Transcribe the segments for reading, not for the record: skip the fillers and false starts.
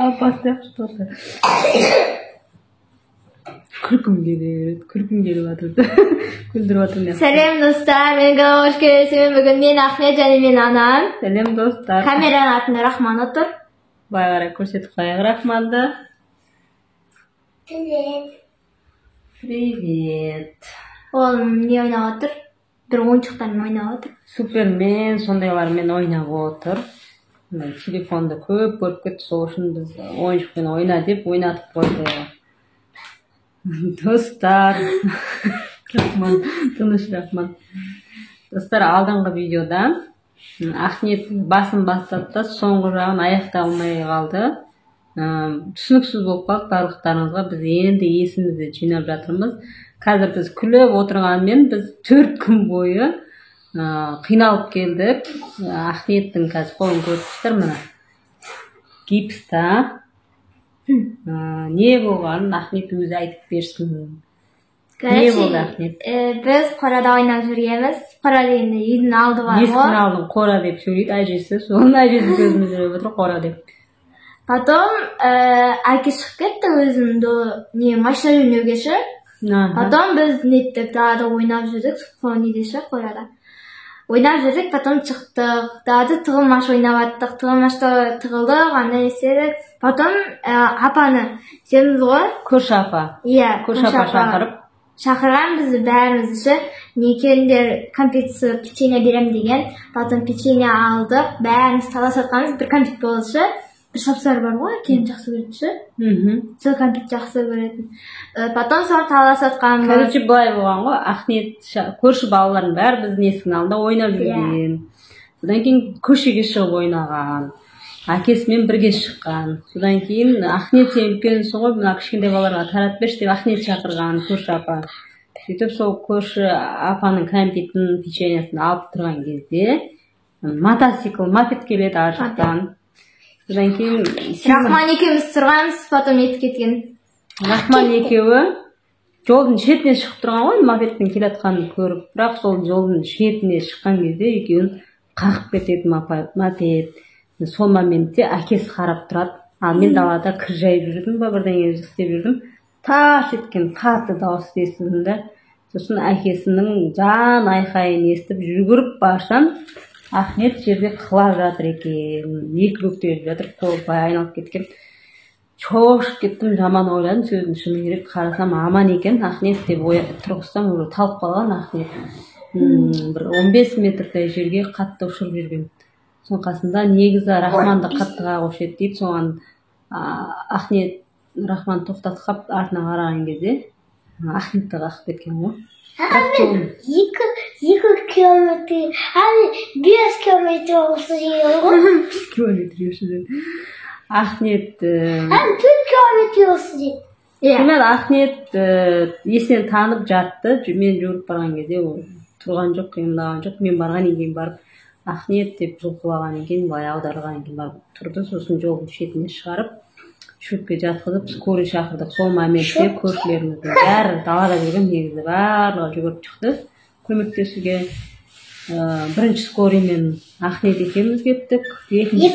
Апасы что-то. Күлкім келіп жатыр. Күлдіріп жатыр мен. Сәлем достар, мен каналға қош келесіздер. Бүгін мен Ахмет және мен анам. Сәлем достар. Камераның артында Рахман отыр. Бай қарай көрсетіп қояйық Рахманды. Привет. Ол не ойнап отыр? Бір ойыншықтармен ойнап отыр. Супермен, сондайлармен ойнап отыр. Телефонды көп көріп кетті, сол үшін біз ойыншықпен ойна деп ойнатып қойды. Достар. Рахман, тыныш Рахман. Достар, алдыңғы видеода Ахмет басын бастады да соңғы жағын аяқтай алмай қалды. Түсініксіз болып қалды барлықтарыңызға. Біз енді есімізді жинап жатырмыз. Қазір біз күліп отырғанмен біз 4 күн бойы қиналып келдік. Ахметтің қазір қолын көрсетіңіздер міне. Гипста. Не болғанын Ахмет өзі айтып берсін. Не болды Ахмет? Біз қорада ойнап жүргенбіз. Қора дегенде үйдің алды бар ғой. Есіктің алдын қора деп сөйлейді әжесі. Соның әжесі көзіміз жүріп отыр қора деп. Потом әке шығып кетті өзінің машина жөндеуге ше. Потом біз неттік, далада ойнап жүрдік, сол неде ше қорада. Ойнап жүрдік, потом шықтық, далада тығылмаш ойнап аттық, тығылмашта тығылдық, андай істедік. Потом апаны сеніміз ғой? Көрші апа. Иә, көрші апа шақырған бізді бәрімізді ше. Некендер компетсы печенье берем деген. Потом печенье алдық, бәріміз таласатқанбыз, бір компет болды ше. Бір сапсар бар ғой, әкем жақсы көретін ше. Сол компет жақсы көретін. Потом сол таласатқанбыз. Короче, былай болған ғой, Ахмет көрші балалардың бәрі біздің есіктің алдында ойнап жүрген. Содан кейін көшеге шығып ойнаған. Әкесімен бірге шыққан. Содан кейін Ахмет сен үлкенсің ғой, мына кішкентай балаларға таратып берші деп Ахмет шақырған көрші апа. Сөйтіп сол көрші апаның компетін, печеньесін алып тұрған кезде мопед келеді ар жақтан. Содан кейін Рахман екеуміз тұрғанбыз, потом етіп кеткен. Рахман екеуі жолдың шетіне шығып тұрған ғой, мопедпен келатқанын көріп, бірақ сол жолдың шетіне шыққан кезде екеуін қағып кетеді мопед. Сол моментте әкесі қарап тұрады. Ал мен далада кір жайып жүрдім ба, бірдеңе істеп жүрдім. Таш еткен қатты дауыс естідім да. Сосын әкесінің жан айқайын естіп жүгіріп барсам, Ахмет жерде құлап жатыр екен. Екі бүктеліп жатыр, қолы айналып кеткен. Шошып кеттім, жаман ойладым, сөзін шыны керек қарасам аман екен. Ахмет деп тұрғызсам, уже талып қалған Ахмет. Бір 15 метрдей жерге қатты ұшырып жүрген. Соң қасында негізі Рахманды қатты қағушы еді дейді. Соған Ахмет Рахман тоқтатып артына қараған кезде Ахметті қағып кеткен ғой. 2 kilometre, 5 kilometre olsa ғой. 5 kilometre olsa Ахмет 4 kilometre olsa дейді. Сонымен Ахмет есінен танып жатты. Мен жүріп барған кезде ол тұрған жоқ, қимылдаған жоқ. Мен барған екен барып Ахмет деп жұлқылаған екен, былай аударған екен барып тұрды. Сосын жолдың шетіне шығарып, шөпке жатқызып, скорый шақырдық. Сол моментте көршілеріміздің бәрі далада жүрген, негізі барлығы жүгіріп шықты көмектесуге. Бірінші скориймен Ахмет екеуміз кеттік. Екінші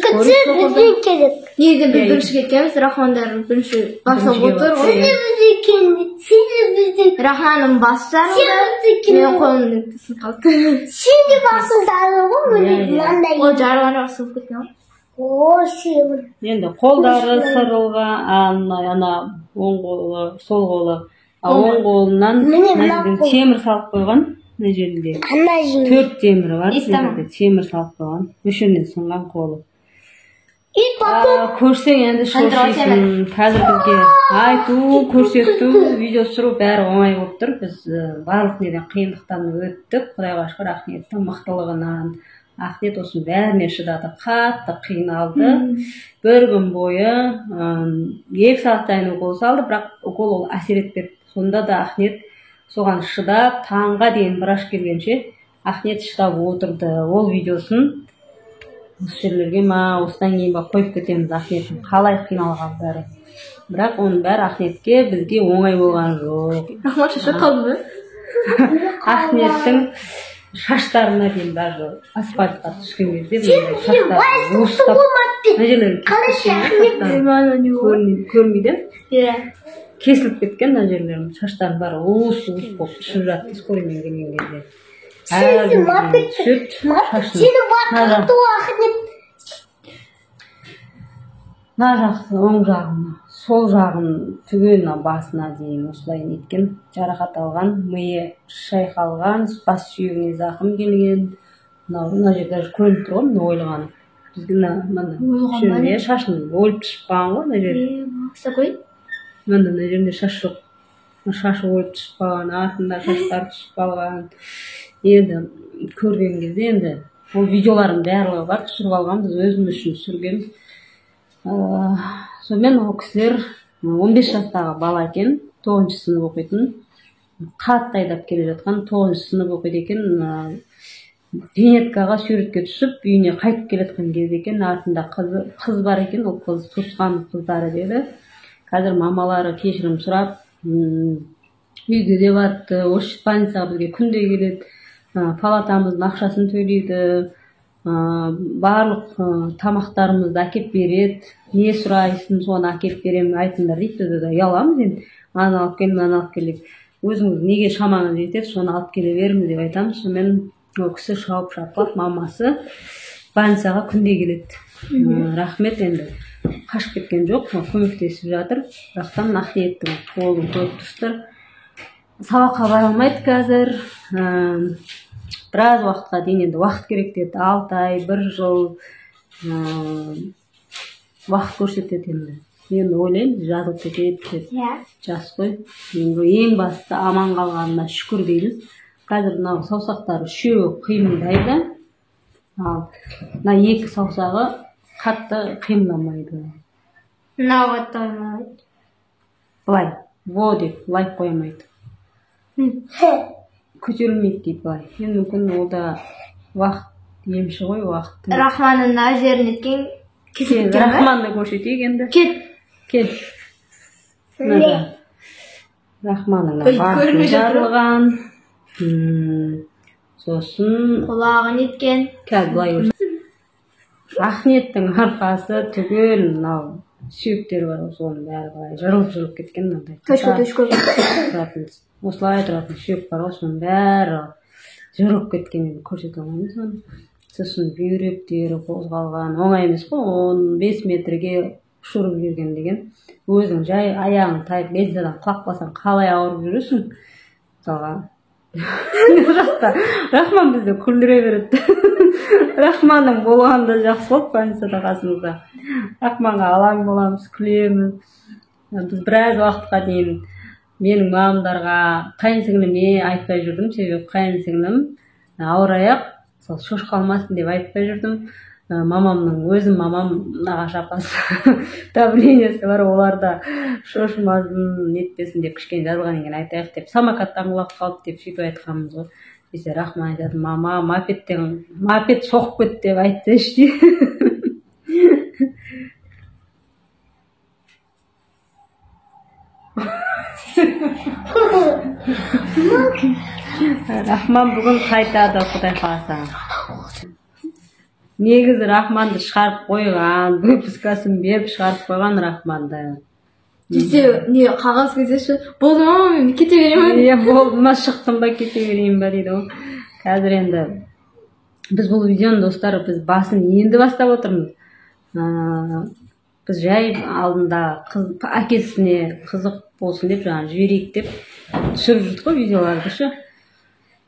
бізден келдік. Неге біз бірінші кеткенбіз, Рахмандар бірінші басып отыр ғой. Рахманның басы жарылды, мен қолымды түсіп қалды. Сен де басың жарылды ғой, ол жарылған жоқ, сылып кеткен ғой. Енді қолдары сырылған, ана оң қолы, сол қолы, оң қолынан темір салып қойған. Мына жерінде 4 темірі бар, темір салып қойған. Өшірінен сынған қолы. Көрсең енді шошисың. Қазір бізге айту, көрсету, видео түсіру бәрі оңай болып тұр. Біз барлық неден қиындықтан өттік. Құдайға шүкір Ахметтің мықтылығынан. Ахмет осының бәріне шыдады, қатты қиналды. Бір күн бойы 2 сағат сайын укол салды, бірақ укол ол әсер етпеді. Сонда да Ахмет соған шыдап, таңға дейін врач келгенше Ахмет шыдап отырды. Ол видеосын осы жерлерге осыдан кейін қойып кетеміз Ахметтің қалай қиналған бәрі. Бірақ оның бәрі Ахметке бізге оңай болған жоқ. Рахман шашып қалды ма? Ахметтің шаштарына дейін даже асфальтқа түскен кезде шаштары уыстап мына жерлері көрмейді иә кесіліп кеткен мына жерлерім шаштарым бәрі уыс болып түсіп жатты скорыймен келген кезде мына жақты оң жағын сол жағын түгел басына дейін осылай неткен жарақат алған миы шайқалған бас сүйегіне зақым келген мына жерде даже көрініп тұр ғой мына ойылғаны бізге мына шашын ойылып түсіп қалған ғой мына жері мына жерінде шаш жоқ шашы ойылып түсіп қалған артында шаштары түсіп қалған енді көрген кезде енді ол видеолардың барлығы бар түсіріп алғанбыз өзіміз үшін түсіргенбіз сонымен ол кісілер 15 жастағы бала екен 9 сынып оқитын қатты айдап келе жатқан 9 сынып оқиды екен винеткаға суретке түсіп үйіне қайтып келе жатқан кезде екен артында қыз бар екен ол қыз туысқан қыздары деді қазір мамалары кешірім сұрап үйге де барыпты осы больницаға бізге күнде келеді палатамыздың ақшасын төлейді барлық тамақтарымызды әкеп береді не сұрайсың соны әкеп беремін айтыңдар дейді де ұяламыз енді аны алып кел мынаны алып кел деп өзіңіз неге шамаңыз жетеді соны алып келе беріңіз деп айтамыз сонымен ол кісі шауып шапқылап мамасы больницаға күнде келеді рахмет енді қашып кеткен жоқ көмектесіп жатыр бірақтан ақниеттің қолын көріп тұрсыздар сабаққа бара алмайды қазір біраз уақытқа дейін енді уақыт керек деді 6 ай 1 жыл уақыт көрсетеді енді мен ойлаймын жазылып кетеді деп жас қой ең бастысы аман қалғанына шүкір дейміз қазір мынау саусақтары үшеуі қимылдайды ал мына 2 саусағы қатты қимылдамайды мынау қатты қимылдайды былай во деп былай қоймайды көтерілмейді дейді былай енді мүмкін ол да уақыт емші ғой уақыт рахманның мына жерін неткен рахманды көрсетейік енді кел рахманның басы жарылған сосын құлағы неткен қазір былай ақниеттің арқасы түгел мынау сүйектері бар соның бәрі былай жырылып кеткен мынандай осылай тұратын сүйек бар ғой соның бәрі жырылып кеткен көрсете алмаймыз оны сосын бүйректері қозғалған оңай емес қой 15 метрге ұшырып жүрген деген өзің жай аяғың тайып лестницадан құлап қалсаң қалай ауырып жүресің мысалға жақта рахман бізді күлдіре береді рахманның болғаны да жақсы болды больницада қасымызда рахманға алаң боламыз күлеміз біз біраз уақытқа дейін менің мамамдарға қайынсіңліме айтпай жүрдім себебі қайынсіңлім ауырайық сол шошқа алмасын деп айтпай жүрдім өзім мамам нағашы апасы давлениесі бар оларда шошымасын нетпесін деп кішкене жазылған екен айтайық деп самокаттан құлап қалды деп сөйтіп айтқанбыз ғой десе рахман айтады мама мопед соғып кетті деп айтсайшы дейді рахман бүгін қайтады құдай қаласа негізі рахманды шығарып қойған выпускасын беріп шығарып қойған рахманды десе не қағаз кездеші болды ма мен кете берейін иә болды ма шықтым ба кете берейін ба дейді ғой қазір енді біз бұл видеоны достар біз басын енді бастап отырмыз біз жай алдында әкесіне қызық болсын деп жаңа жіберейік деп түсіріп жүрдік қой видеоларды ше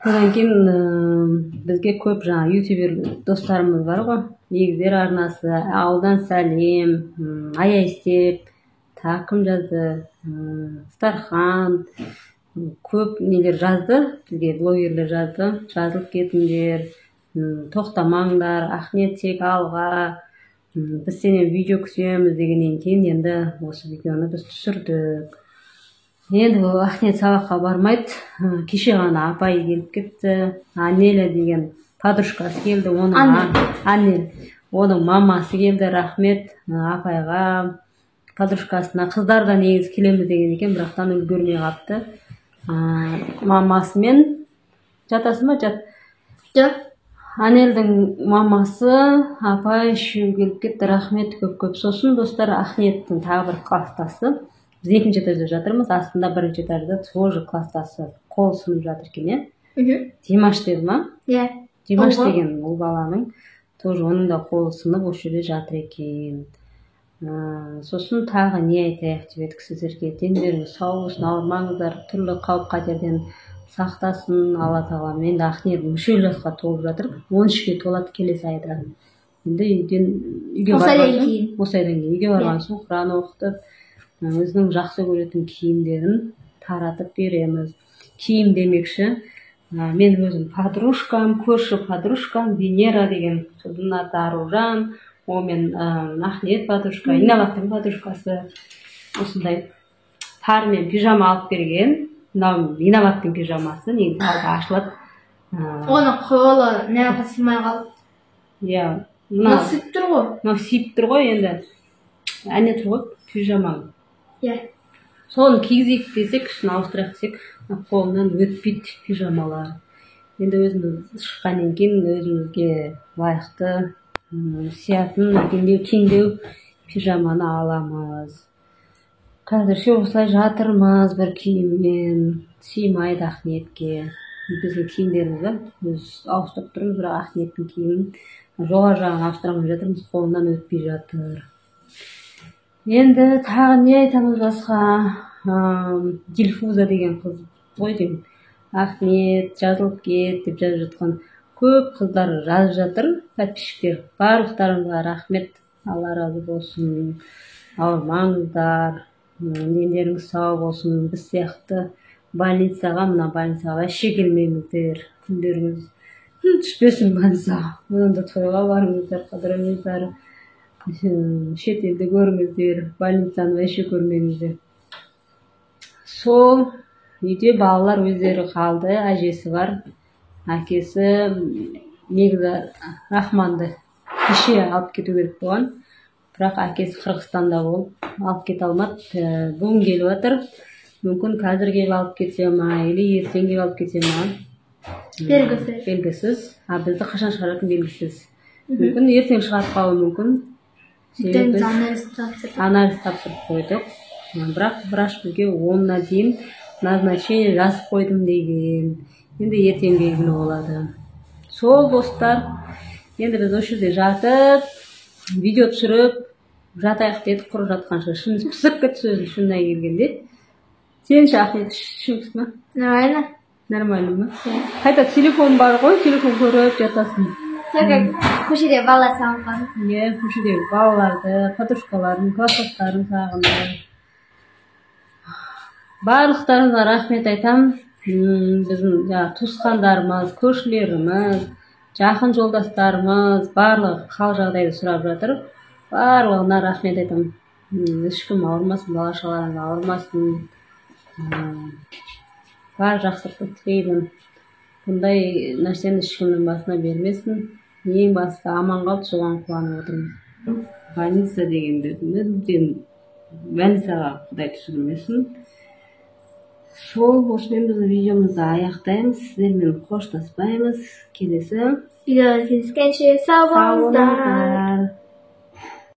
одан кейін бізге көп жаңа ютубер достарымыз бар ғой егіздер арнасы ауылдан сәлем аяйстеп тағы кім жазды стархан көп нелер жазды бізге блогерлер жазды жазылып кетіңдер тоқтамаңдар ақниет тек алға біз сенен видео күтеміз дегеннен кейін енді осы видеоны біз түсірдік енді ақниет сабаққа бармайды кеше ғана апайы келіп кетті анеля деген подружкасы келді оның мамасы келді рахмет апайға подружкасына қыздар да негізі келеміз деген екен бірақтан үлгермей қалыпты мамасымен жатасың ба жат жоқ. Анелдің мамасы апай үшеу келіп кетті, рахмет көп. Сосын достар Ахниеттің тағы бір класстасы. Біз екінші этажда жатырмыз, астында бірінші этажда тоже класстасы қол сынып жатыр екен, иә? Димаш деді ма? Иә. Димаш деген ол баланың тоже оның да қолы сынып осы жерде жатыр екен. Сосын тағы не айтайық деп едік сіздерге. Дендеріңіз сау болсын, ауырмаңыздар, түрлі қауіп қатерден сақтасын Алла тағала. Енді Ақниет мүшел жасқа толып жатыр, 13-ге толады келесі айда. Енді үйге барған үйге барған соң Құран оқытып, өзінің жақсы көретін киімдерін таратып береміз. Киім демекші, мен өзім подружкам, көрші подружкам Венера деген қыздың аты Аружан, мен Ахниет подружка, Инабаттың подружкасы осындай тар мен пижама алып берген. Мынау Инабаттың пижамасы, негізі алда ашылады. Оны қолы неғып сыймай қалды. Иә. Мынау сүйіп тұр ғой. Мынау сүйіп тұр ғой, енді әне тұр ғой пижама. Иә. Соны кигізейік десек, үстін ауыстырайық десек, қолынан өтпейді пижамалар. Енді өзіміз шыққаннан кейін өзімізге лайықты сиятын, кеңдеу пижаманы аламыз. Қазірше осылай жатырмыз бір киіммен, сыймайды Ақниетке. Біздің киімдеріміз бар, біз ауыстырып тұрмыз, бірақ Ақниеттің киімін жоғары жағын ауыстырамай жатырмыз, қолынан өтпей жатыр. Енді тағы не айтамыз басқа? Дильфуза деген қыз ғой деймін. Ақниет жазылып кет деп жазып жатқан көп қыздар жазып жатыр, подписчиктер. Барлықтарыңызға рахмет, Алла разы болсын. Ауырмаңыздар, дендеріңіз сау болсын. Біз сияқты больницаға вообще келмеңіздер. Күндеріңіз түспесін больницаға. Одан да тойға барыңыздар, қыдырыңыздар. Шетелді көріңіздер, больницаны вообще көрмеңіздер. Сол үйде балалар өздері қалды, әжесі бар, әкесі негізі Рахманды кеше алып кету керек болған, бірақ әкесі Қырғызстанда болып алып кете алмады. Бүгін келіп жатыр, мүмкін қазір келіп алып кете ма, или ертең келіп алып кете ма, белгісіз. Бізді қашан шығаратын белгісіз. Мүмкін ертең шығарып қалуы мүмкін. Анализ тапсырып қойдық, бірақ врач бізге 10-на дейін назначение жазып қойдым деген. Енді ертең белгілі болады. Сол достар, енді біз осы жерде жатып, видео түсіріп, жатайық дедік, құрып жатқанша шынымыз пісіп кетті сөздің шынына келгенде. Сен ше, Ахмет, шынымыз ма? Нормально. Нормально ма? Қайта телефон бар ғой, телефон көріп жатасың. Көшеде балалар сағынған. Иә, көшедегі балаларды, подружкаларын, класстастарын сағынды. Барлықтарыңызға рахмет айтам. Біздің туысқандарымыз, көршілеріміз, жақын жолдастарымыз барлығы қал жағдайды сұрап жатыр. Барлығына рахмет айтам. Ешкім ауырмасын, бала-шағаларыңыз ауырмасын. Бар жақсылықты тілеймін. Бұндай нәрсені ешкімнің басына бермесін. Ең басты аман қалды, соған қуанып отырмыз. Больница дегенде мүлдем больницаға Құдай түсірмесін. Сол осымен біз видеомызды аяқтаймыз. Сіздермен қоштаспаймыз. Келесі видеода кездескенше сау болыңыздар.